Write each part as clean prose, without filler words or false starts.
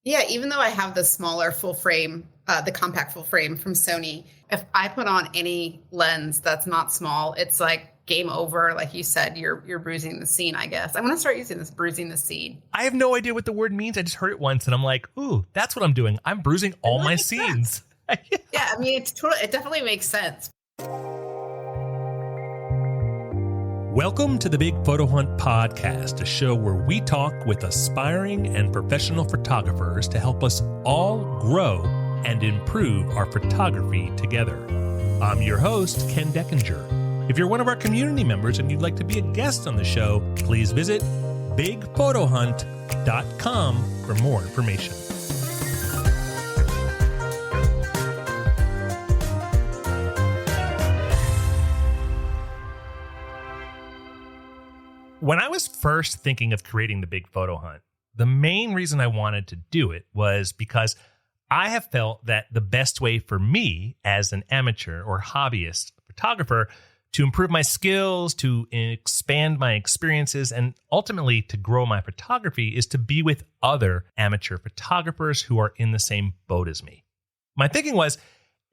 Yeah, even though I have the smaller full frame, the compact full frame from Sony, if I put on any lens that's not small, it's like game over. Like you said, you're bruising the scene, I guess. I'm going to start using this, bruising the scene. I have no idea what the word means. I just heard it once and I'm like, ooh, that's what I'm doing. I'm bruising all my scenes. Yeah, I mean, it definitely makes sense. Welcome to the Big Photo Hunt Podcast, a show where we talk with aspiring and professional photographers to help us all grow and improve our photography together. I'm your host, Ken Deckinger. If you're one of our community members and you'd like to be a guest on the show, please visit bigphotohunt.com for more information. When I was first thinking of creating the Big Photo Hunt, the main reason I wanted to do it was because I have felt that the best way for me as an amateur or hobbyist photographer to improve my skills, to expand my experiences, and ultimately to grow my photography is to be with other amateur photographers who are in the same boat as me. My thinking was,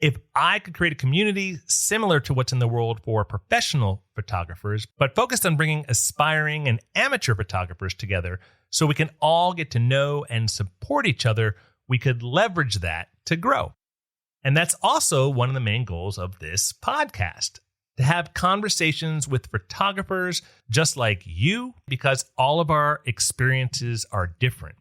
if I could create a community similar to what's in the world for professional photographers, but focused on bringing aspiring and amateur photographers together so we can all get to know and support each other, we could leverage that to grow. And that's also one of the main goals of this podcast, to have conversations with photographers just like you, because all of our experiences are different.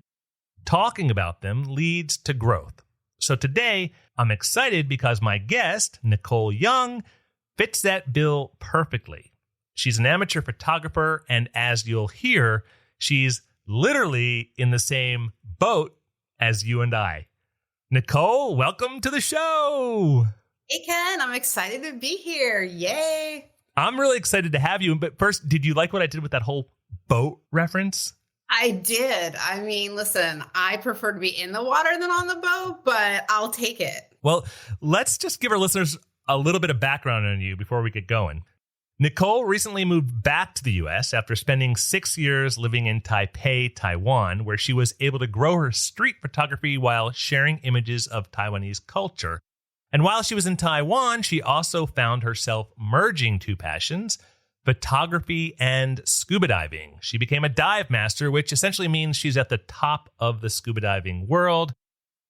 Talking about them leads to growth. So today, I'm excited because my guest, Nicole Young, fits that bill perfectly. She's an amateur photographer, and as you'll hear, she's literally in the same boat as you and I. Nicole, welcome to the show. Hey, Ken, I'm excited to be here. Yay. I'm really excited to have you. But first, did you like what I did with that whole boat reference? I did. I mean, listen, I prefer to be in the water than on the boat, but I'll take it. Well, let's just give our listeners a little bit of background on you before we get going. Nicole recently moved back to the U.S. after spending 6 years living in Taipei, Taiwan, where she was able to grow her street photography while sharing images of Taiwanese culture. And while she was in Taiwan, she also found herself merging two passions, photography and scuba diving. She became a dive master, which essentially means she's at the top of the scuba diving world.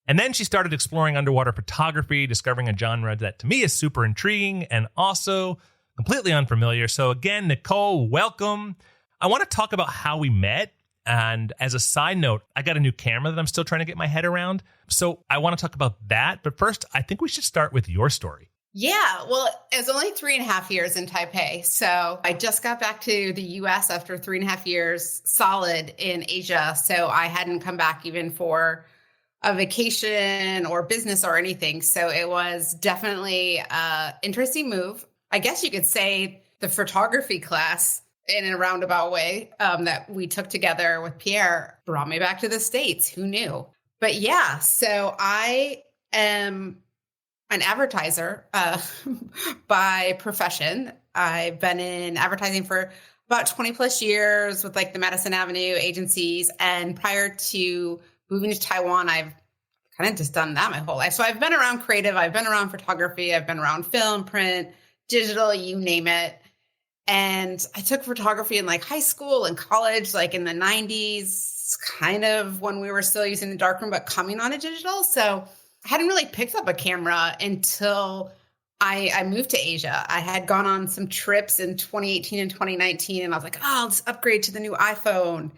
And then she started exploring underwater photography, discovering a genre that to me is super intriguing and also completely unfamiliar. So again, Nicole, welcome. I want to talk about how we met. And as a side note, I got a new camera that I'm still trying to get my head around. So I want to talk about that. But first, I think we should start with your story. Yeah, well, it was only 3.5 years in Taipei. So I just got back to the US after 3.5 years solid in Asia. So I hadn't come back even for a vacation or business or anything. So it was definitely an interesting move. I guess you could say the photography class in a roundabout way that we took together with Pierre brought me back to the States. Who knew? But yeah, so I am an advertiser by profession. I've been in advertising for about 20 plus years with like the Madison Avenue agencies. And prior to moving to Taiwan, I've kind of just done that my whole life. So I've been around creative. I've been around photography. I've been around film, print, digital, you name it. And I took photography in like high school and college, like in the 90s, kind of when we were still using the darkroom, but coming on to digital. So I hadn't really picked up a camera until I moved to Asia. I had gone on some trips in 2018 and 2019, and I was like, oh, I'll just upgrade to the new iPhone.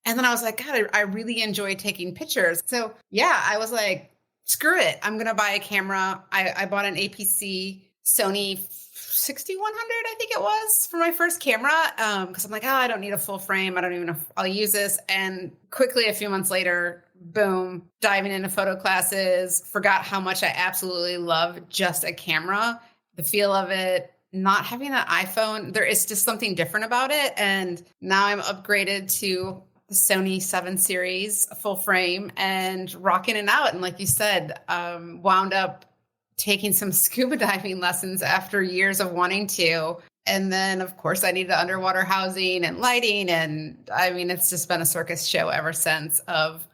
And then I was like, God, I really enjoy taking pictures. So yeah, I was like, screw it. I'm going to buy a camera. I bought an APC Sony 6100, I think it was, for my first camera. Because I'm like, oh, I don't need a full frame. I don't even know if I'll use this. And quickly, a few months later, boom, diving into photo classes, forgot how much I absolutely love just a camera, the feel of it, not having an iPhone. There is just something different about it. And now I'm upgraded to the Sony 7 series, full frame, and rocking it out. And like you said, wound up taking some scuba diving lessons after years of wanting to. And then, of course, I needed underwater housing and lighting. And I mean, it's just been a circus show ever since of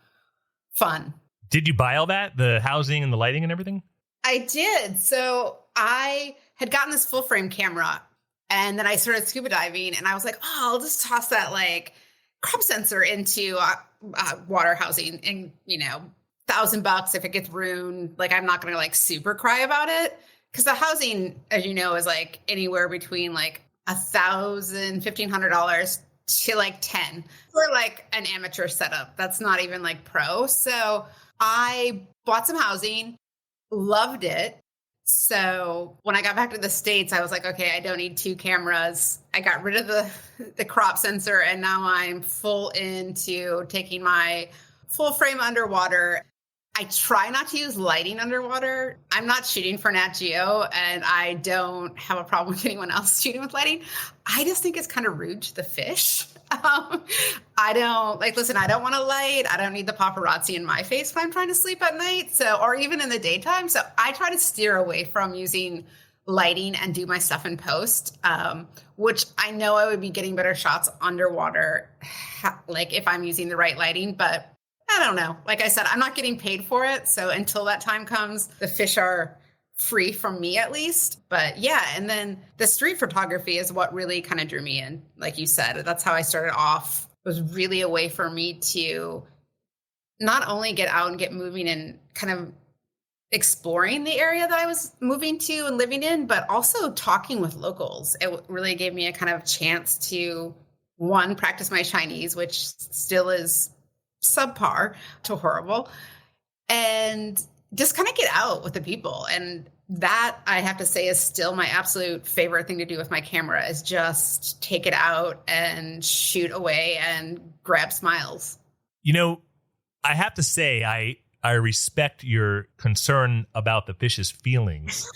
fun. Did you buy all that? The housing and the lighting and everything? I did. So I had gotten this full frame camera and then I started scuba diving and I was like, oh, I'll just toss that like crop sensor into water housing and, $1,000 if it gets ruined. Like, I'm not going to like super cry about it. Cause the housing, as you know, is like anywhere between like $1,000, $1,500 to like 10 for like an amateur setup. That's not even like pro. So I bought some housing, loved it. So when I got back to the States, I was like, okay, I don't need 2 cameras. I got rid of the crop sensor and now I'm full into taking my full frame underwater. I try not to use lighting underwater. I'm not shooting for Nat Geo and I don't have a problem with anyone else shooting with lighting. I just think it's kind of rude to the fish. I don't want to light. I don't need the paparazzi in my face when I'm trying to sleep at night. So, or even in the daytime. So I try to steer away from using lighting and do my stuff in post, which I know I would be getting better shots underwater, like if I'm using the right lighting, but I don't know. Like I said, I'm not getting paid for it. So until that time comes, the fish are free from me at least. But yeah, and then the street photography is what really kind of drew me in. Like you said, that's how I started off. It was really a way for me to not only get out and get moving and kind of exploring the area that I was moving to and living in, but also talking with locals. It really gave me a kind of chance to, one, practice my Chinese, which still is subpar to horrible, and just kind of get out with the people. And that, I have to say, is still my absolute favorite thing to do with my camera, is just take it out and shoot away and grab smiles. I have to say, I respect your concern about the fish's feelings.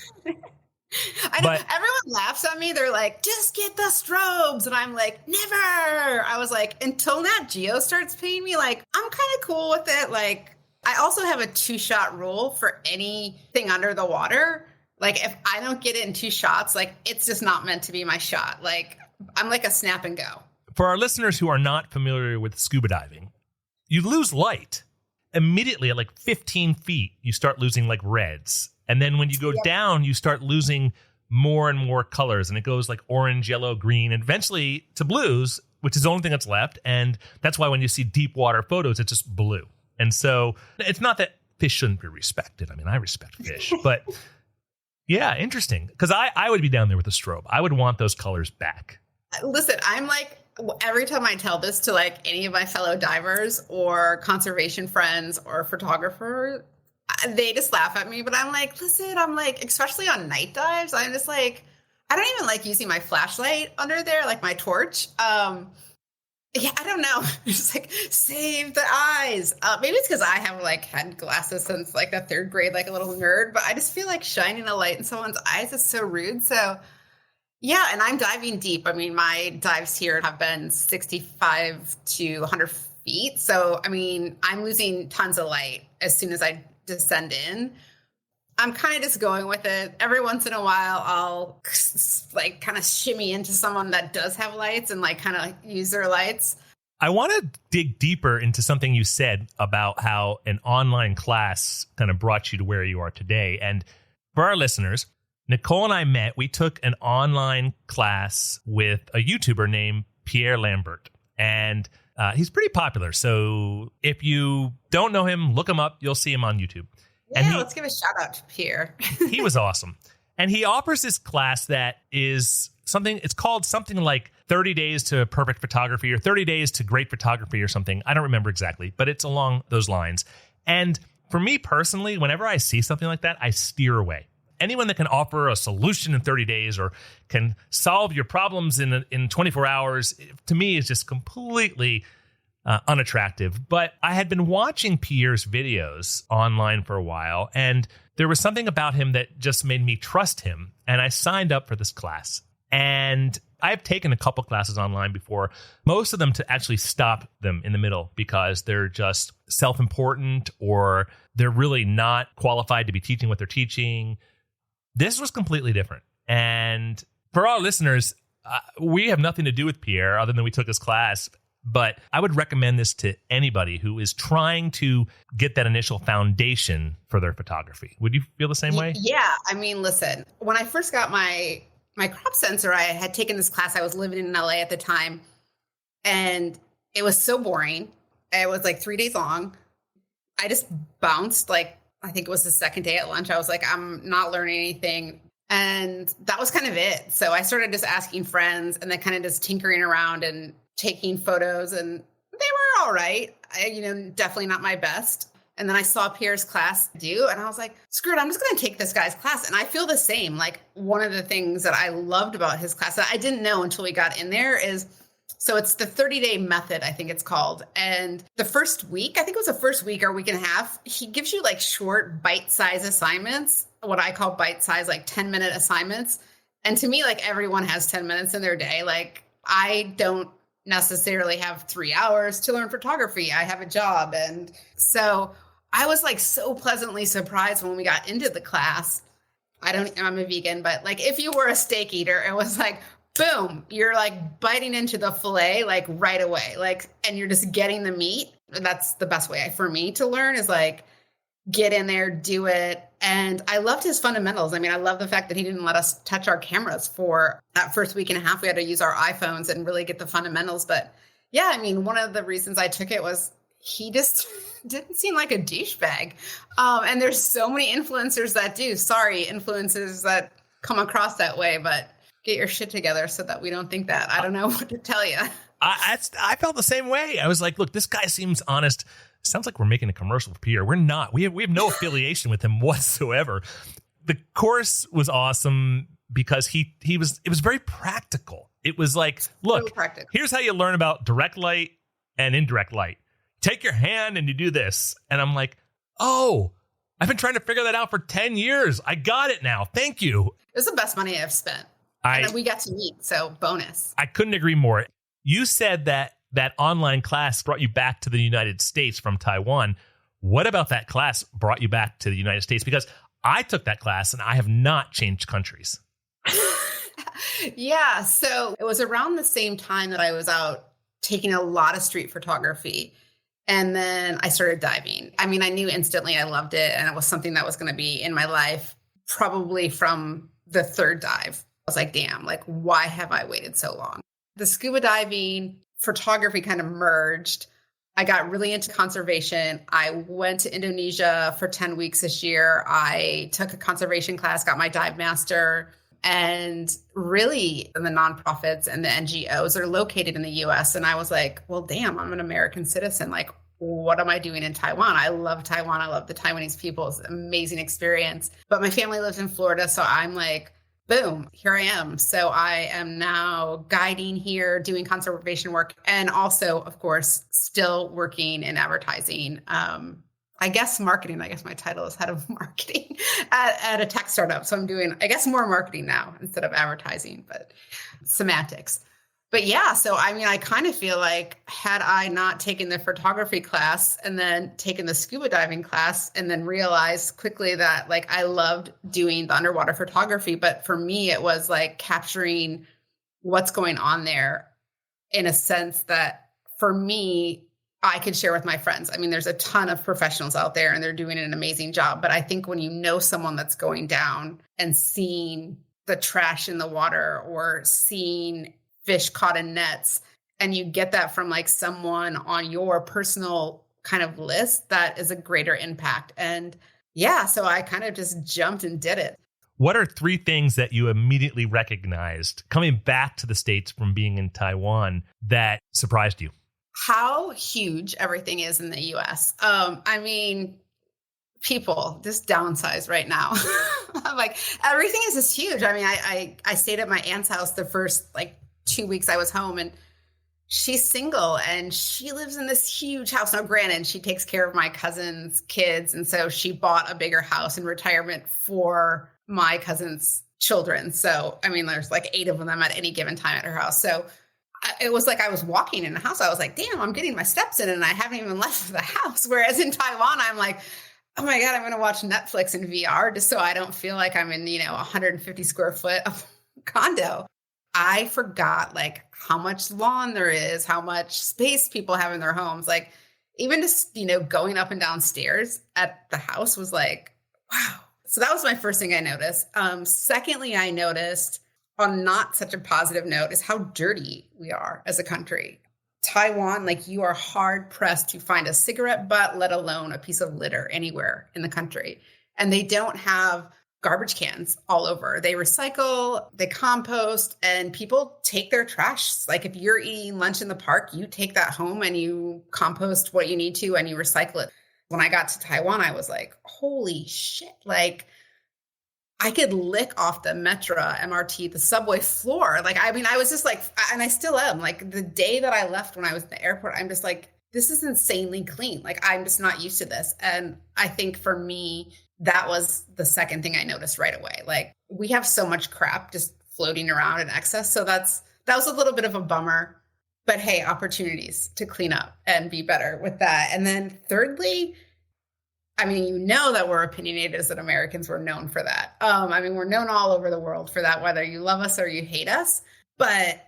I know, everyone laughs at me. They're like, just get the strobes. And I'm like, never. I was like, until Nat Geo starts paying me, like, I'm kind of cool with it. Like, I also have a 2-shot rule for anything under the water. Like, if I don't get it in 2 shots, like, it's just not meant to be my shot. Like, I'm like a snap and go. For our listeners who are not familiar with scuba diving, you lose light. Immediately at like 15 feet, you start losing like reds. And then when you go down, you start losing more and more colors. And it goes like orange, yellow, green, and eventually to blues, which is the only thing that's left. And that's why when you see deep water photos, it's just blue. And so it's not that fish shouldn't be respected. I mean, I respect fish. But yeah, interesting. Because I would be down there with a strobe. I would want those colors back. Listen, I'm like, every time I tell this to like any of my fellow divers or conservation friends or photographers, they just laugh at me. But I'm like, listen, especially on night dives, I'm just like, I don't even like using my flashlight under there, like my torch. Yeah, I don't know. Just like, save the eyes. Maybe it's because I have like had glasses since like the 3rd grade, like a little nerd, but I just feel like shining a light in someone's eyes is so rude. So yeah, and I'm diving deep. I mean, my dives here have been 65 to 100 feet. So, I mean, I'm losing tons of light as soon as I descend in. I'm kind of just going with it. Every once in a while, I'll like kind of shimmy into someone that does have lights and like kind of use their lights. I want to dig deeper into something you said about how an online class kind of brought you to where you are today. And for our listeners, Nicole and I met. We took an online class with a YouTuber named Pierre Lambert. And he's pretty popular. So if you don't know him, look him up. You'll see him on YouTube. Yeah, let's give a shout out to Pierre. He was awesome. And he offers this class that is it's called something like 30 Days to Perfect Photography or 30 Days to Great Photography or something. I don't remember exactly, but it's along those lines. And for me personally, whenever I see something like that, I steer away. Anyone that can offer a solution in 30 days or can solve your problems in 24 hours, to me, is just completely unattractive. But I had been watching Pierre's videos online for a while, and there was something about him that just made me trust him. And I signed up for this class. And I've taken a couple classes online before, most of them to actually stop them in the middle because they're just self-important or they're really not qualified to be teaching what they're teaching. This was completely different. And for our listeners, we have nothing to do with Pierre other than we took his class. But I would recommend this to anybody who is trying to get that initial foundation for their photography. Would you feel the same way? Yeah. I mean, listen, when I first got my crop sensor, I had taken this class. I was living in LA at the time, and it was so boring. It was like 3 days long. I just bounced. Like, I think it was the second day at lunch. I was like, I'm not learning anything. And that was kind of it. So I started just asking friends and then kind of just tinkering around and taking photos, and they were all right. Definitely not my best. And then I saw Pierre's class do, and I was like, screw it, I'm just going to take this guy's class. And I feel the same. Like, one of the things that I loved about his class that I didn't know until we got in there is, so it's the 30-day method, I think it's called. And the first week, I think it was the first week or week and a half, he gives you like short bite-size assignments, what I call bite-size, like 10-minute assignments. And to me, like, everyone has 10 minutes in their day. Like, I don't necessarily have 3 hours to learn photography. I have a job. And so I was like so pleasantly surprised when we got into the class. I'm a vegan, but like, if you were a steak eater, it was like, boom, you're like biting into the fillet, like right away, like, and you're just getting the meat. That's the best way for me to learn, is like, get in there, do it. And I loved his fundamentals. I mean, I love the fact that he didn't let us touch our cameras for that first week and a half. We had to use our iPhones and really get the fundamentals. But yeah, I mean, one of the reasons I took it was he just didn't seem like a douchebag. And there's so many influencers that do. Sorry, influencers that come across that way, but get your shit together so that we don't think that. I don't know what to tell you. I felt the same way. I was like, look, this guy seems honest. Sounds like we're making a commercial for Pierre. We're not. We have no affiliation with him whatsoever. The course was awesome because it was very practical. It was like, look, here's how you learn about direct light and indirect light. Take your hand and you do this. And I'm like, oh, I've been trying to figure that out for 10 years. I got it now. Thank you. It was the best money I've spent. And we got to meet, so bonus. I couldn't agree more. You said that online class brought you back to the United States from Taiwan. What about that class brought you back to the United States? Because I took that class and I have not changed countries. Yeah. So it was around the same time that I was out taking a lot of street photography. And then I started diving. I mean, I knew instantly I loved it, and it was something that was going to be in my life probably from the third dive. I was like, damn, like, why have I waited so long? The scuba diving photography kind of merged. I got really into conservation. I went to Indonesia for 10 weeks this year. I took a conservation class, got my dive master, and really the nonprofits and the NGOs are located in the US. And I was like, well, damn, I'm an American citizen. Like, what am I doing in Taiwan? I love Taiwan. I love the Taiwanese people. It's an amazing experience. But my family lives in Florida. So I'm like, boom, here I am. So I am now guiding here, doing conservation work, and also, of course, still working in advertising. I guess marketing. I guess my title is head of marketing at a tech startup. So I'm doing, I guess, more marketing now instead of advertising, but semantics. But yeah, so I mean, I kind of feel like had I not taken the photography class and then taken the scuba diving class and then realized quickly that like I loved doing the underwater photography, but for me, it was like capturing what's going on there in a sense that for me, I could share with my friends. I mean, there's a ton of professionals out there and they're doing an amazing job. But I think when you know someone that's going down and seeing the trash in the water or seeing fish caught in nets, and you get that from like someone on your personal kind of list, that is a greater impact. And yeah, so I kind of just jumped and did it. What are 3 things that you immediately recognized coming back to the States from being in Taiwan that surprised you? How huge everything is in the US. I mean, people just downsize right now. I'm like, everything is just huge. I mean, I stayed at my aunt's house the first like 2 weeks I was home, and she's single and she lives in this huge house. Now, granted, she takes care of my cousin's kids. And so she bought a bigger house in retirement for my cousin's children. So, I mean, there's like 8 of them at any given time at her house. So it was like I was walking in the house. I was like, damn, I'm getting my steps in and I haven't even left the house. Whereas in Taiwan, I'm like, oh my God, I'm going to watch Netflix in VR just so I don't feel like I'm in, 150 square foot of condo. I forgot like how much lawn there is, how much space people have in their homes. Like even just, going up and down stairs at the house was like, wow. So that was my first thing I noticed. Secondly, I noticed on not such a positive note is how dirty we are as a country. Taiwan, like you are hard pressed to find a cigarette butt, let alone a piece of litter anywhere in the country. And they don't have garbage cans all over. They recycle, they compost, and people take their trash. Like if you're eating lunch in the park, you take that home and you compost what you need to and you recycle it. When I got to Taiwan, I was like, holy shit. Like I could lick off the metro, MRT, the subway floor. Like, I mean, I was just like, and I still am, like the day that I left when I was in the airport, I'm just like, this is insanely clean. Like, I'm just not used to this. And I think for me, that was the second thing I noticed right away. Like we have so much crap just floating around in excess. So that was a little bit of a bummer, but hey, opportunities to clean up and be better with that. And then thirdly, I mean, that we're opinionated as an Americans. We're known for that. I mean, we're known all over the world for that, whether you love us or you hate us. But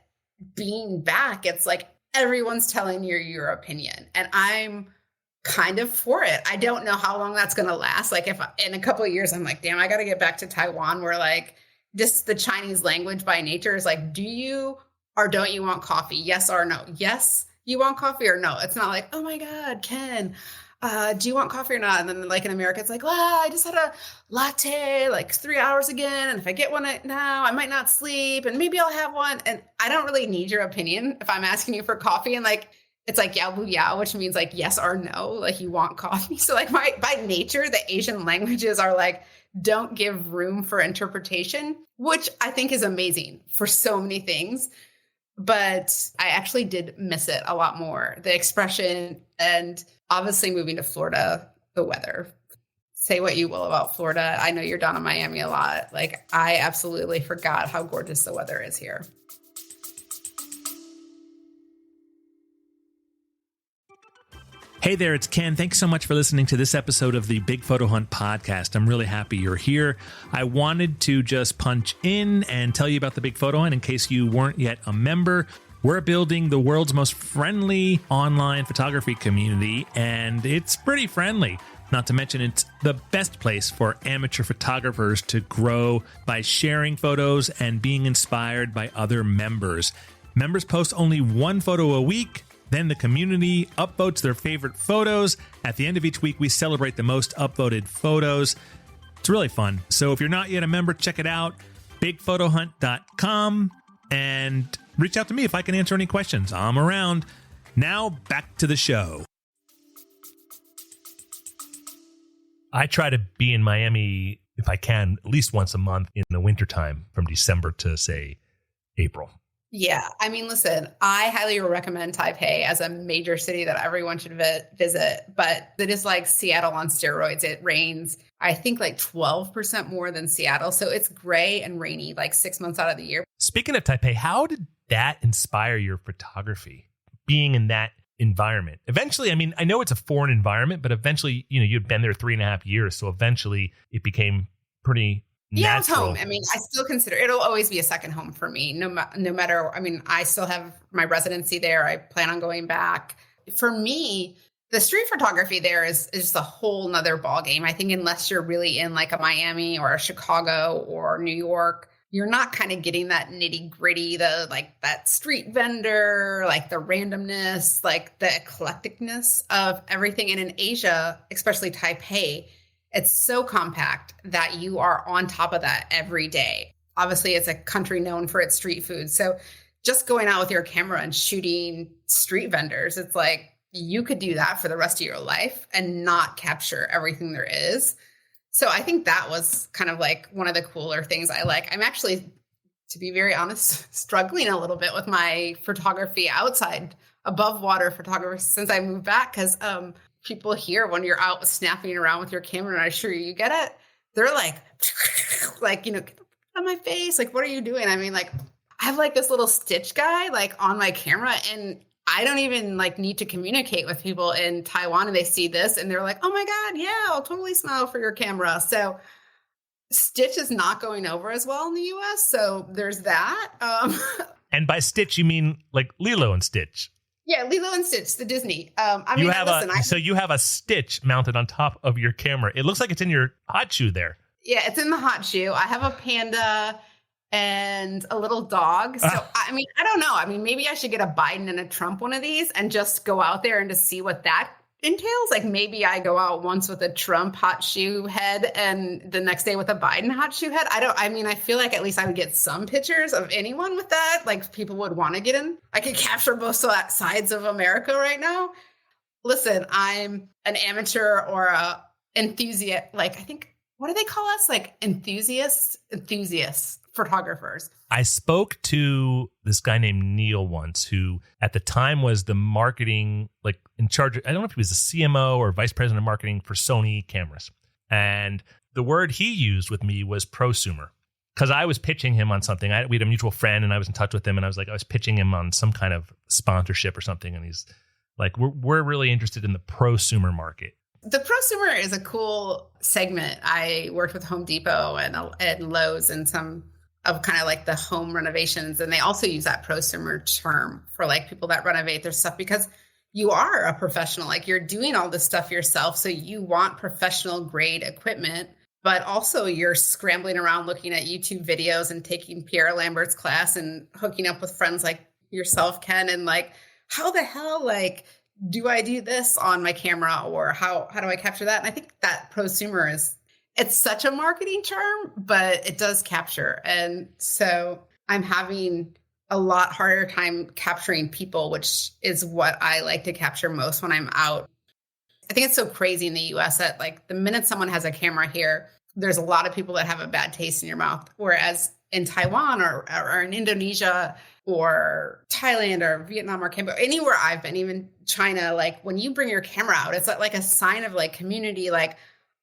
being back, it's like everyone's telling you your opinion. And I'm kind of for it. I don't know how long that's going to last. Like if in a couple of years, I'm like, damn, I got to get back to Taiwan where like just the Chinese language by nature is like, do you or don't you want coffee? Yes or no? Yes, you want coffee or no? It's not like, oh my God, Ken, do you want coffee or not? And then like in America, it's like, well, I just had a latte like 3 hours again. And if I get one now, I might not sleep and maybe I'll have one. And I don't really need your opinion if I'm asking you for coffee. And like, it's like yeah, boo, yeah, which means like yes or no, like you want coffee. So like by nature, the Asian languages are like, don't give room for interpretation, which I think is amazing for so many things. But I actually did miss it a lot more. The expression and obviously moving to Florida, the weather. Say what you will about Florida. I know you're down in Miami a lot. Like I absolutely forgot how gorgeous the weather is here. Hey there, it's Ken. Thanks so much for listening to this episode of the Big Photo Hunt podcast. I'm really happy you're here. I wanted to just punch in and tell you about the Big Photo Hunt in case you weren't yet a member. We're building the world's most friendly online photography community, and it's pretty friendly. Not to mention, it's the best place for amateur photographers to grow by sharing photos and being inspired by other members. Members post only one photo a week. Then the community upvotes their favorite photos. At the end of each week, we celebrate the most upvoted photos. It's really fun. So if you're not yet a member, check it out, bigphotohunt.com, and reach out to me if I can answer any questions. I'm around. Now back to the show. I try to be in Miami, if I can, at least once a month in the wintertime from December to, say, April. Yeah. I mean, listen, I highly recommend Taipei as a major city that everyone should visit, but it is like Seattle on steroids. It rains, I think like 12% more than Seattle. So it's gray and rainy like 6 months out of the year. Speaking of Taipei, how did that inspire your photography, being in that environment? Eventually, I mean, I know it's a foreign environment, but eventually, you'd been there 3.5 years. So eventually it became pretty yeah, natural. it's home. I mean, I still consider it'll always be a second home for me. No matter, I mean, I still have my residency there. I plan on going back. For me, the street photography there is just a whole nother ballgame. I think unless you're really in like a Miami or a Chicago or New York, you're not kind of getting that nitty gritty, the like that street vendor, like the randomness, like the eclecticness of everything. And in Asia, especially Taipei, it's so compact that you are on top of that every day. Obviously, it's a country known for its street food. So just going out with your camera and shooting street vendors, it's like you could do that for the rest of your life and not capture everything there is. So I think that was kind of like one of the cooler things I like. I'm actually, to be very honest, struggling a little bit with my photography outside, above water photography since I moved back because people here when you're out snapping around with your camera and I assure you get it, they're like, get on my face. Like, what are you doing? I mean, like, I have like this little stitch guy like on my camera and I don't even like need to communicate with people in Taiwan and they see this and they're like, oh my God, yeah, I'll totally smile for your camera. So Stitch is not going over as well in the US. So there's that. And by Stitch, you mean like Lilo and Stitch? Yeah, Lilo and Stitch, the Disney. So you have a Stitch mounted on top of your camera. It looks like it's in your hot shoe there. Yeah, it's in the hot shoe. I have a panda and a little dog. So, I mean, I don't know. I mean, maybe I should get a Biden and a Trump one of these and just go out there and to see what that entails. Like maybe I go out once with a Trump hot shoe head and the next day with a Biden hot shoe head. I feel like at least I would get some pictures of anyone with that. Like people would want to get in. I could capture both sides of America right now. Listen, I'm an amateur or a enthusiast. Like I think, what do they call us? Like enthusiast photographers. I spoke to this guy named Neil once, who at the time was the marketing, like in charge. I don't know if he was the CMO or vice president of marketing for Sony cameras. And the word he used with me was prosumer, because I was pitching him on something. We had a mutual friend and I was in touch with him and I was pitching him on some kind of sponsorship or something. And he's like, we're really interested in the prosumer market. The prosumer is a cool segment. I worked with Home Depot and Lowe's and some of kind of like the home renovations. And they also use that prosumer term for like people that renovate their stuff because you are a professional, like you're doing all this stuff yourself. So you want professional grade equipment, but also you're scrambling around looking at YouTube videos and taking Pierre Lambert's class and hooking up with friends like yourself, Ken, and like, how the hell, like, do I do this on my camera or how do I capture that? And I think that prosumer it's such a marketing term, but it does capture. And so I'm having a lot harder time capturing people, which is what I like to capture most when I'm out. I think it's so crazy in the US that like the minute someone has a camera here, there's a lot of people that have a bad taste in your mouth. Whereas in Taiwan or in Indonesia or Thailand or Vietnam or Cambodia, anywhere I've been, even China, like when you bring your camera out, it's like a sign of like community. Like,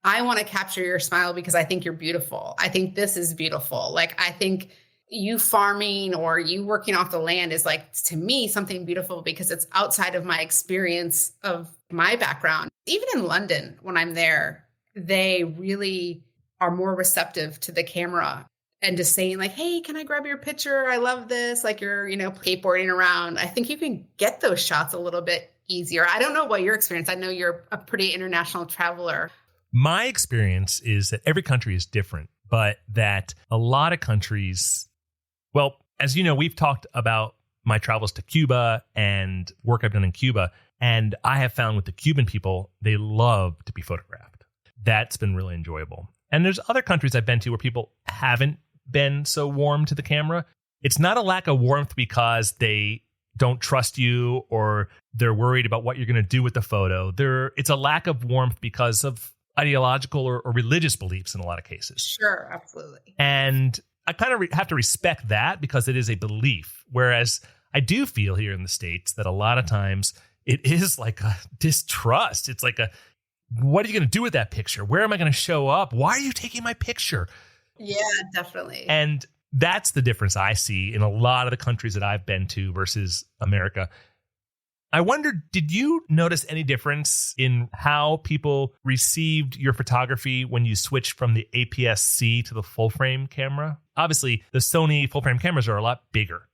I want to capture your smile because I think you're beautiful. I think this is beautiful. Like, I think you farming or you working off the land is like, to me, something beautiful because it's outside of my experience of my background. Even in London, when I'm there, they really are more receptive to the camera and just saying like, hey, can I grab your picture? I love this. Like you're, skateboarding around. I think you can get those shots a little bit easier. I don't know what your experience. I know you're a pretty international traveler. My experience is that every country is different, but that a lot of countries, well, as you know, we've talked about my travels to Cuba and work I've done in Cuba. And I have found with the Cuban people, they love to be photographed. That's been really enjoyable. And there's other countries I've been to where people haven't been so warm to the camera. It's not a lack of warmth because they don't trust you or they're worried about what you're going to do with the photo. It's a lack of warmth because of ideological or religious beliefs in a lot of cases. Sure, absolutely. And I kind of have to respect that because it is a belief. Whereas I do feel here in the States that a lot of times it is like a distrust. It's like what are you going to do with that picture? Where am I going to show up? Why are you taking my picture? Yeah, definitely. And that's the difference I see in a lot of the countries that I've been to versus America. I wonder, did you notice any difference in how people received your photography when you switched from the APS-C to the full frame camera? Obviously, the Sony full frame cameras are a lot bigger.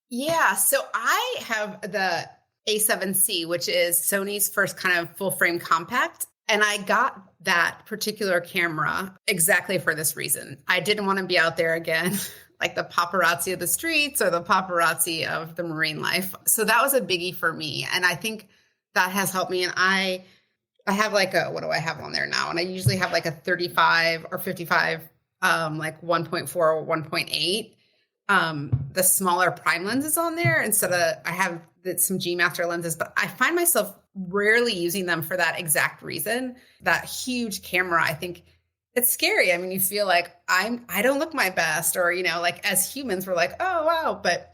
Yeah, so I have the A7C, which is Sony's first kind of full frame compact. And I got that particular camera exactly for this reason. I didn't want to be out there again, like the paparazzi of the streets or the paparazzi of the marine life. So that was a biggie for me. And I think that has helped me. And I have like what do I have on there now? And I usually have like a 35 or 55, like 1.4 or 1.8. The smaller prime lenses on there instead of, I have some G Master lenses, but I find myself rarely using them for that exact reason. That huge camera, I think it's scary. I mean, you feel like I don't look my best, or, like as humans, we're like, oh, wow. But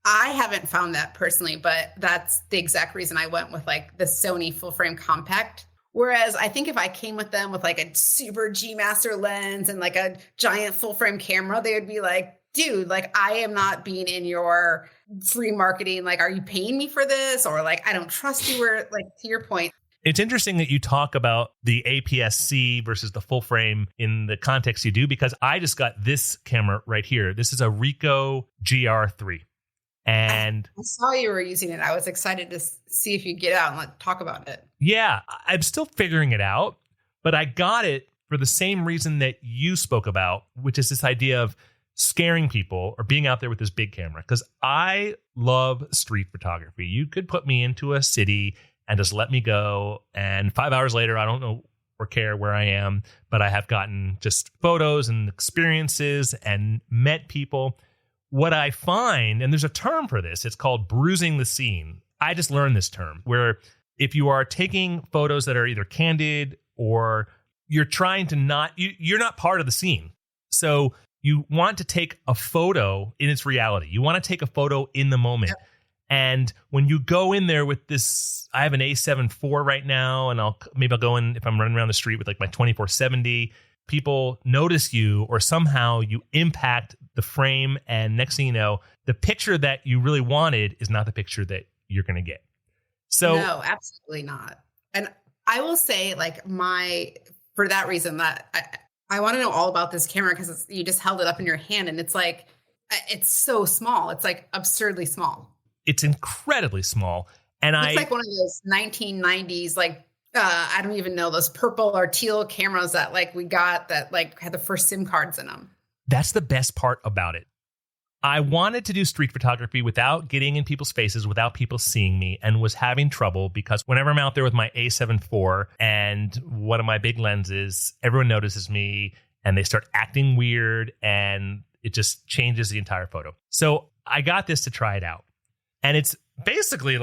I haven't found that personally, but that's the exact reason I went with like the Sony full frame compact. Whereas I think if I came with them with like a super G Master lens and like a giant full frame camera, they would be like, dude, like I am not being in your free marketing. Like, are you paying me for this? Or like, I don't trust you, or like, to your point. It's interesting that you talk about the APS-C versus the full frame in the context you do, because I just got this camera right here. This is a Ricoh GR3. And I saw you were using it. I was excited to see if you get out and talk about it. Yeah, I'm still figuring it out, but I got it for the same reason that you spoke about, which is this idea of scaring people or being out there with this big camera. Because I love street photography. You could put me into a city and just let me go. And 5 hours later, I don't know or care where I am, but I have gotten just photos and experiences and met people. What I find, and there's a term for this, it's called bruising the scene. I just learned this term, where if you are taking photos that are either candid or you're trying to you're not part of the scene. So you want to take a photo in its reality. You want to take a photo in the moment. Yep. And when you go in there with this, I have an A7 IV right now, and I'll go in if I'm running around the street with like my 2470. People notice you, or somehow you impact the frame, and next thing you know, the picture that you really wanted is not the picture that you're going to get. So no, absolutely not. And I will say, for that reason, that I want to know all about this camera, because you just held it up in your hand, and it's like, it's so small. It's like absurdly small. It's incredibly small. And it's like one of those 1990s, I don't even know, those purple or teal cameras that we got that had the first SIM cards in them. That's the best part about it. I wanted to do street photography without getting in people's faces, without people seeing me, and was having trouble because whenever I'm out there with my A7 IV and one of my big lenses, everyone notices me and they start acting weird, and it just changes the entire photo. So I got this to try it out. And it's basically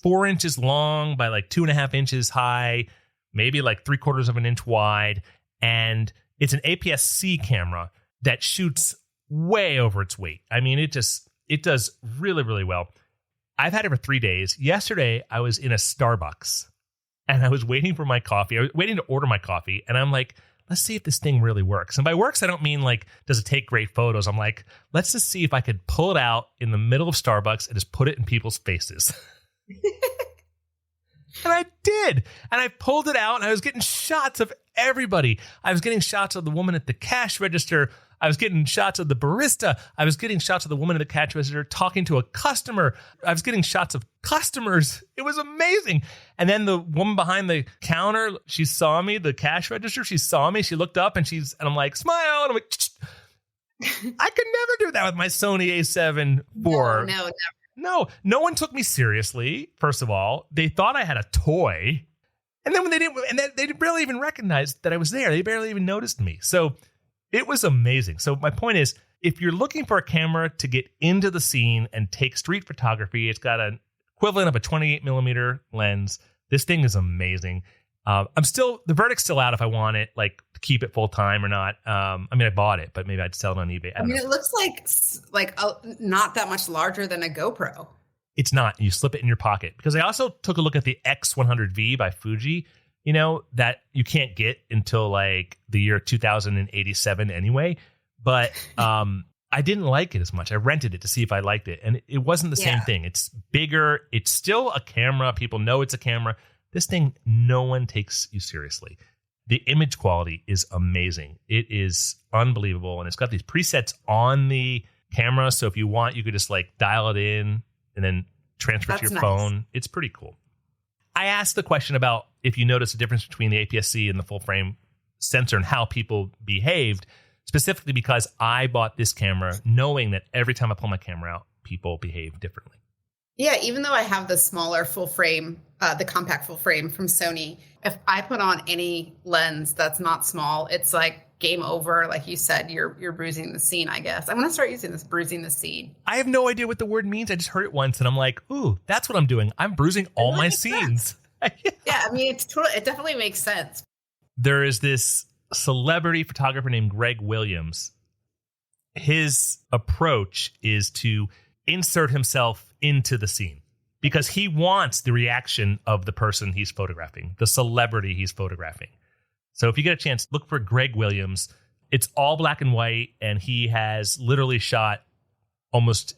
4 inches long by 2.5 inches high, maybe 3/4 of an inch wide. And it's an APS-C camera that shoots way over its weight. I mean, it does really, really well. I've had it for 3 days. Yesterday, I was in a Starbucks and I was waiting for my coffee. I was waiting to order my coffee. And I'm like, let's see if this thing really works. And by works, I don't mean does it take great photos? I'm like, let's just see if I could pull it out in the middle of Starbucks and just put it in people's faces. And I did. And I pulled it out and I was getting shots of everybody. I was getting shots of the woman at the cash register. I was getting shots of the barista. I was getting shots of the woman at the cash register talking to a customer. I was getting shots of customers. It was amazing. And then the woman behind the counter, she saw me, the cash register, she saw me. She looked up and I'm like, smile. And I'm like, I could never do that with my Sony A7 IV. No, never. No one took me seriously. First of all, they thought I had a toy. And then when they barely even recognize that I was there. They barely even noticed me. So it was amazing. So my point is, if you're looking for a camera to get into the scene and take street photography, it's got an equivalent of a 28 millimeter lens. This thing is amazing. The verdict's still out if I want it, to keep it full time or not. I bought it, but maybe I'd sell it on eBay. I mean, it looks not that much larger than a GoPro. It's not. You slip it in your pocket. Because I also took a look at the X100V by Fuji, that you can't get until the year 2087 anyway. But I didn't like it as much. I rented it to see if I liked it. And it wasn't the same thing. It's bigger. It's still a camera. People know it's a camera. This thing, no one takes you seriously. The image quality is amazing. It is unbelievable. And it's got these presets on the camera. So if you want, you could just dial it in and then transfer to your phone. It's pretty cool. I asked the question about if you notice a difference between the APS-C and the full frame sensor and how people behaved, specifically because I bought this camera knowing that every time I pull my camera out, people behave differently. Yeah, even though I have the smaller full frame, the compact full frame from Sony, if I put on any lens that's not small, it's game over. Like you said, you're bruising the scene, I guess. I'm going to start using this, bruising the scene. I have no idea what the word means. I just heard it once and I'm like, ooh, that's what I'm doing. I'm bruising all my scenes. Yeah, I mean, it definitely makes sense. There is this celebrity photographer named Greg Williams. His approach is to insert himself into the scene because he wants the reaction of the person he's photographing, the celebrity he's photographing. So if you get a chance, look for Greg Williams. It's all black and white, and he has literally shot almost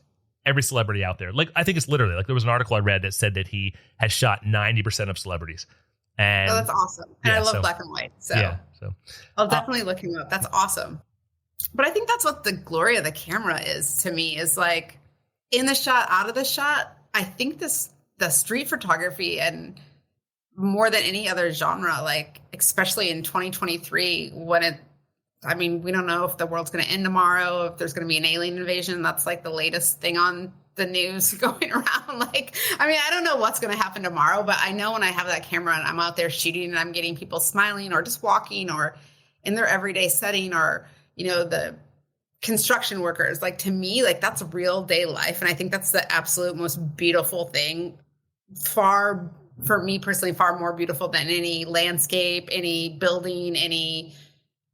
every celebrity out there. I think it's literally, there was an article I read that said that he has shot 90% of celebrities. Oh, And that's awesome. And I yeah, love so black and white. So yeah, so I'll definitely look him up. That's awesome. But I think that's what the glory of the camera is to me, is like in the shot, out of the shot. I think the street photography, and more than any other genre, like especially in 2023, when we don't know if the world's going to end tomorrow, if there's going to be an alien invasion. That's like the latest thing on the news going around. Like, I don't know what's going to happen tomorrow, but I know when I have that camera and I'm out there shooting and I'm getting people smiling or just walking or in their everyday setting, or, the construction workers, like to me, like that's real day life. And I think that's the absolute most beautiful thing, for me personally, far more beautiful than any landscape, any building, any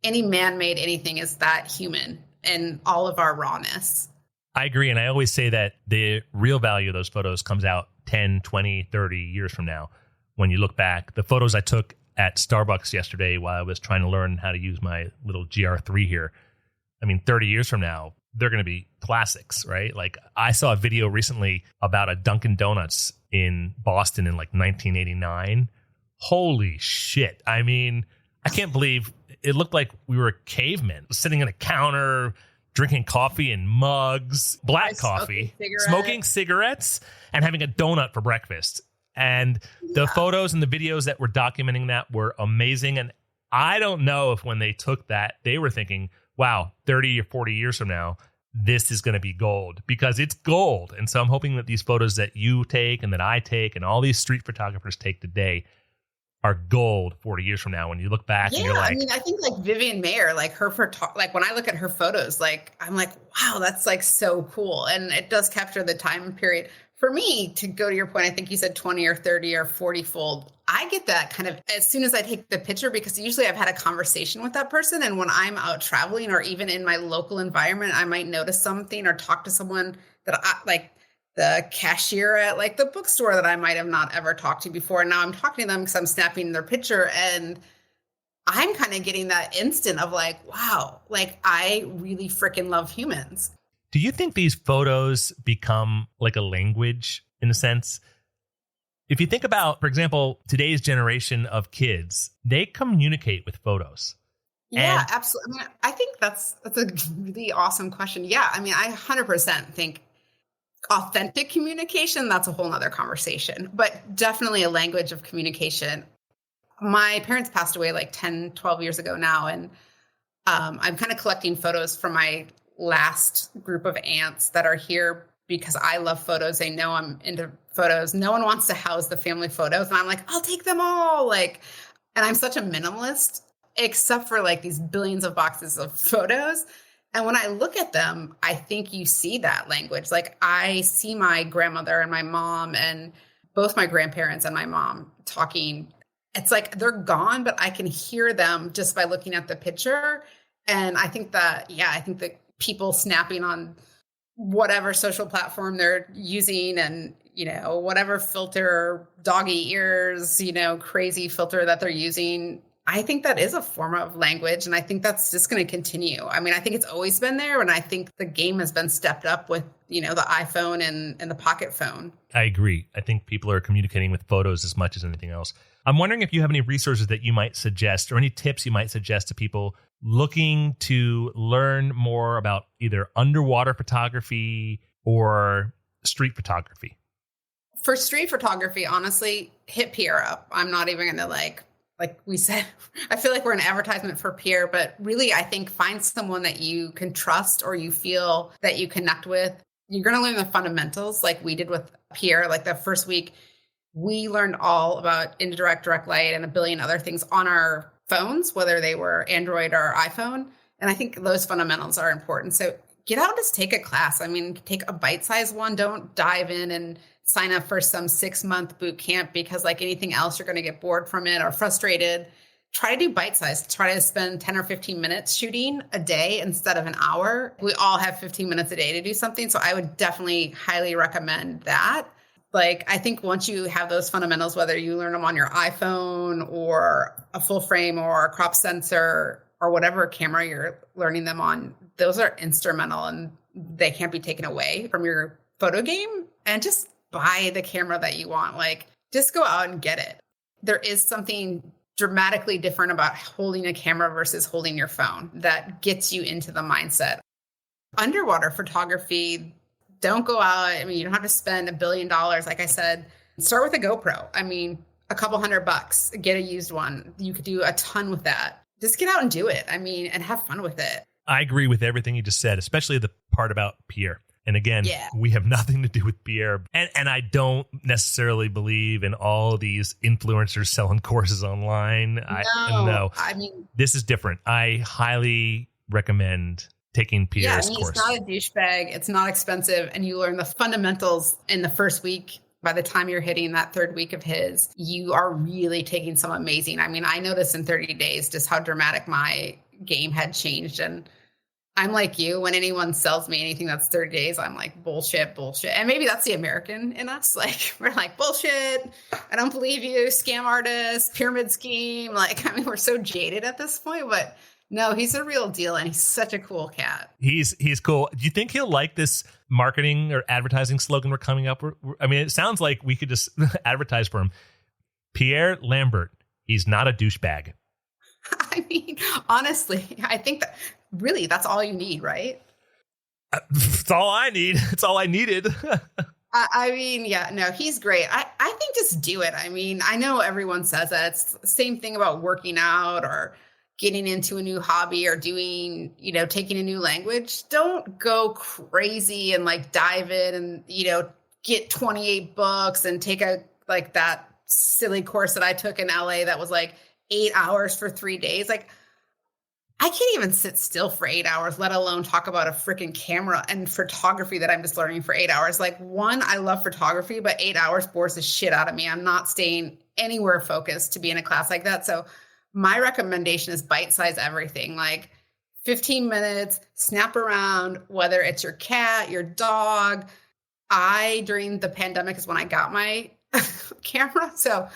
man-made anything, is that human and all of our rawness. I agree. And I always say that the real value of those photos comes out 10, 20, 30 years from now. When you look back, the photos I took at Starbucks yesterday while I was trying to learn how to use my little GR3 here, 30 years from now, they're going to be classics, right? Like I saw a video recently about a Dunkin' Donuts in Boston in like 1989. Holy shit. I can't believe it looked like we were cavemen sitting on a counter, drinking coffee in mugs, black coffee, smoking cigarettes, and having a donut for breakfast. And the photos and the videos that were documenting that were amazing. And I don't know if when they took that, they were thinking, wow, 30 or 40 years from now, this is going to be gold, because it's gold. And so I'm hoping that these photos that you take and that I take and all these street photographers take today are gold 40 years from now when you look back and you're like, I think like Vivian Mayer, like her like when I look at her photos, like I'm like, wow, that's like so cool. And it does capture the time period. For me, to go to your point, I think you said 20 or 30 or 40 fold. I get that kind of as soon as I take the picture, because usually I've had a conversation with that person. And when I'm out traveling or even in my local environment, I might notice something or talk to someone that I like, the cashier at like the bookstore that I might have not ever talked to before. And now I'm talking to them because I'm snapping their picture, and I'm kind of getting that instant of like, wow, like I really freaking love humans. Do you think these photos become like a language in a sense? If you think about, for example, today's generation of kids, they communicate with photos. Yeah, absolutely. I think that's a really awesome question. Yeah. I 100% think authentic communication, that's a whole nother conversation, but definitely a language of communication. My parents passed away like 10, 12 years ago now. And I'm kind of collecting photos from my last group of aunts that are here because I love photos. They know I'm into photos. No one wants to house the family photos. And I'm like, I'll take them all. And I'm such a minimalist, except for like these billions of boxes of photos. And when I look at them, I think you see that language. Like I see my grandmother and my mom and both my grandparents and my mom talking. It's like they're gone, but I can hear them just by looking at the picture. And I think that people snapping on whatever social platform they're using and, whatever filter, doggy ears, crazy filter that they're using, I think that is a form of language. And I think that's just going to continue. I think it's always been there. And I think the game has been stepped up with, the iPhone and the pocket phone. I agree. I think people are communicating with photos as much as anything else. I'm wondering if you have any resources that you might suggest or any tips you might suggest to people looking to learn more about either underwater photography or street photography. For street photography, honestly, hit Pierre up. I'm not even going to like we said, I feel like we're an advertisement for Pierre, but really I think find someone that you can trust or you feel that you connect with. You're going to learn the fundamentals like we did with Pierre. Like the first week, we learned all about indirect, direct light and a billion other things on our phones, whether they were Android or iPhone. And I think those fundamentals are important. So get out and just take a class. Take a bite-sized one. Don't dive in and sign up for some 6-month boot camp because like anything else, you're going to get bored from it or frustrated. Try to do bite-sized. Try to spend 10 or 15 minutes shooting a day instead of an hour. We all have 15 minutes a day to do something. So I would definitely highly recommend that. Like, I think once you have those fundamentals, whether you learn them on your iPhone or a full frame or a crop sensor or whatever camera you're learning them on, those are instrumental and they can't be taken away from your photo game. And just buy the camera that you want. Like, just go out and get it. There is something dramatically different about holding a camera versus holding your phone that gets you into the mindset. Underwater photography, don't go out. I mean, you don't have to spend $1 billion. Like I said, start with a GoPro. I mean, a couple $100, get a used one. You could do a ton with that. Just get out and do it. I mean, and have fun with it. I agree with everything you just said, especially the part about Pierre. And again, we have nothing to do with Pierre. And I don't necessarily believe in all these influencers selling courses online. No. I mean, this is different. I highly recommend taking Pierre's course. It's not a douchebag. It's not expensive. And you learn the fundamentals in the first week. By the time you're hitting that third week of his, you are really taking some amazing. I mean, I noticed in 30 days just how dramatic my game had changed. And I'm like you, when anyone sells me anything that's 30 days, I'm like, bullshit. And maybe that's the American in us. Like, we're like, bullshit. I don't believe you. Scam artist, pyramid scheme. Like, I mean, we're so jaded at this point, but no, he's a real deal. And he's such a cool cat. He's cool. Do you think he'll like this marketing or advertising slogan we're coming up? I mean, it sounds like we could just advertise for him. Pierre Lambert. He's not a douchebag. I mean, honestly, I think that really that's all you need, right? It's all I need. It's all I needed. I mean, yeah, no, he's great. I think just do it. I mean, I know everyone says that. It's the same thing about working out or getting into a new hobby or doing, taking a new language. Don't go crazy and like dive in and, get 28 books and take that silly course that I took in LA that was like 8 hours for 3 days. Like, I can't even sit still for 8 hours, let alone talk about a freaking camera and photography that I'm just learning for 8 hours. Like, one, I love photography, but 8 hours bores the shit out of me. I'm not staying anywhere focused to be in a class like that. So my recommendation is bite-size everything, like 15 minutes, snap around, whether it's your cat, your dog. During the pandemic is when I got my camera. So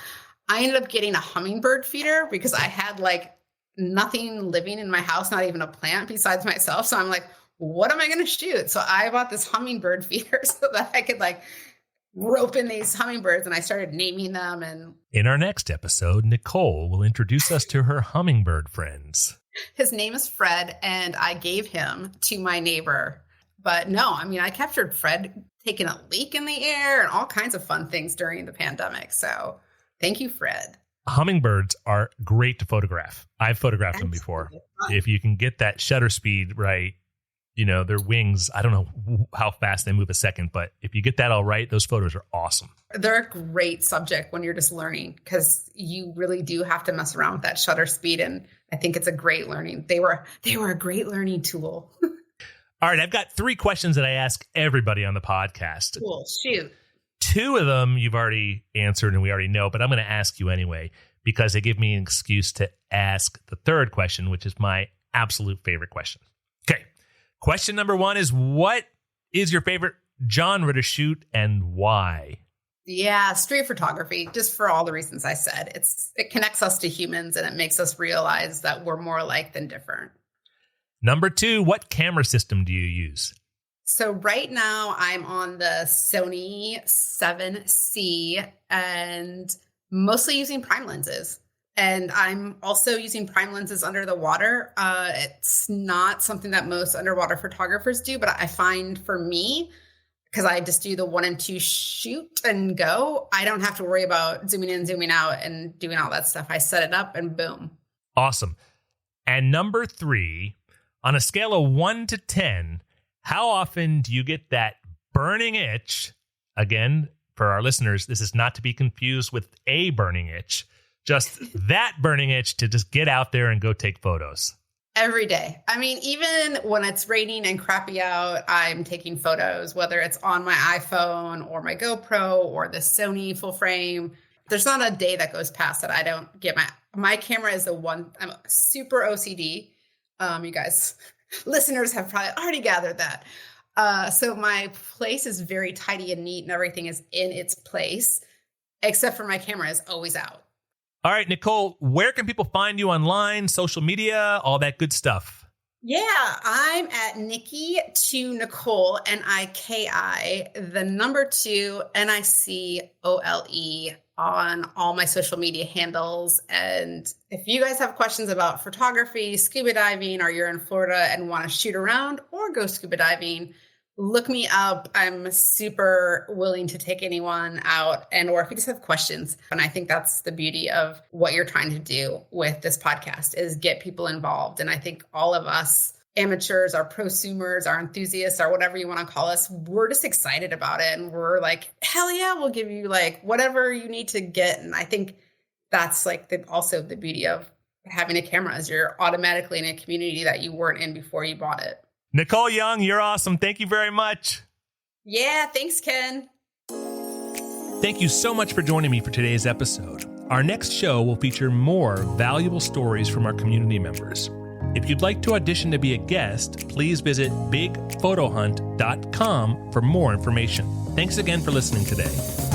I ended up getting a hummingbird feeder because I had like nothing living in my house, not even a plant besides myself. So I'm like, what am I going to shoot? So I bought this hummingbird feeder so that I could like rope in these hummingbirds, and I started naming them. And in our next episode, Nicole will introduce us to her hummingbird friends. His name is Fred, and I gave him to my neighbor. But no, I mean, I captured Fred taking a leak in the air and all kinds of fun things during the pandemic. So thank you, Fred. Hummingbirds are great to photograph. I've photographed them before. If you can get that shutter speed right, their wings, I don't know how fast they move a second, but if you get that all right, those photos are awesome. They're a great subject when you're just learning because you really do have to mess around with that shutter speed. And I think it's a great learning. They were a great learning tool. All right. I've got 3 questions that I ask everybody on the podcast. Cool. Shoot. 2 of them you've already answered and we already know, but I'm going to ask you anyway because they give me an excuse to ask the 3rd question, which is my absolute favorite question. Okay. Question number 1 is, what is your favorite genre to shoot and why? Yeah, street photography, just for all the reasons I said. It connects us to humans and it makes us realize that we're more alike than different. Number 2, what camera system do you use? So right now I'm on the Sony 7C and mostly using prime lenses. And I'm also using prime lenses under the water. It's not something that most underwater photographers do, but I find for me, because I just do the 1 and 2 shoot and go, I don't have to worry about zooming in, zooming out, and doing all that stuff. I set it up and boom. Awesome. And number 3, on a scale of 1 to 10, how often do you get that burning itch? Again, for our listeners, this is not to be confused with a burning itch. Just that burning itch to just get out there and go take photos. Every day. I mean, even when it's raining and crappy out, I'm taking photos, whether it's on my iPhone or my GoPro or the Sony full frame. There's not a day that goes past that I don't get my camera is the one. I'm super OCD. You guys, listeners have probably already gathered that. So my place is very tidy and neat and everything is in its place, except for my camera is always out. All right, Nicole, where can people find you online, social media, all that good stuff? Yeah, I'm at Nikki to Nicole, Niki, the number 2, NICOLE on all my social media handles. And if you guys have questions about photography, scuba diving, or you're in Florida and want to shoot around or go scuba diving, look me up. I'm super willing to take anyone out, and or if you just have questions. And I think that's the beauty of what you're trying to do with this podcast is get people involved. And I think all of us amateurs, our prosumers, our enthusiasts, or whatever you want to call us, we're just excited about it. And we're like, hell yeah, we'll give you like whatever you need to get. And I think that's like also the beauty of having a camera is you're automatically in a community that you weren't in before you bought it. Nicole Young, you're awesome. Thank you very much. Yeah, thanks, Ken. Thank you so much for joining me for today's episode. Our next show will feature more valuable stories from our community members. If you'd like to audition to be a guest, please visit bigphotohunt.com for more information. Thanks again for listening today.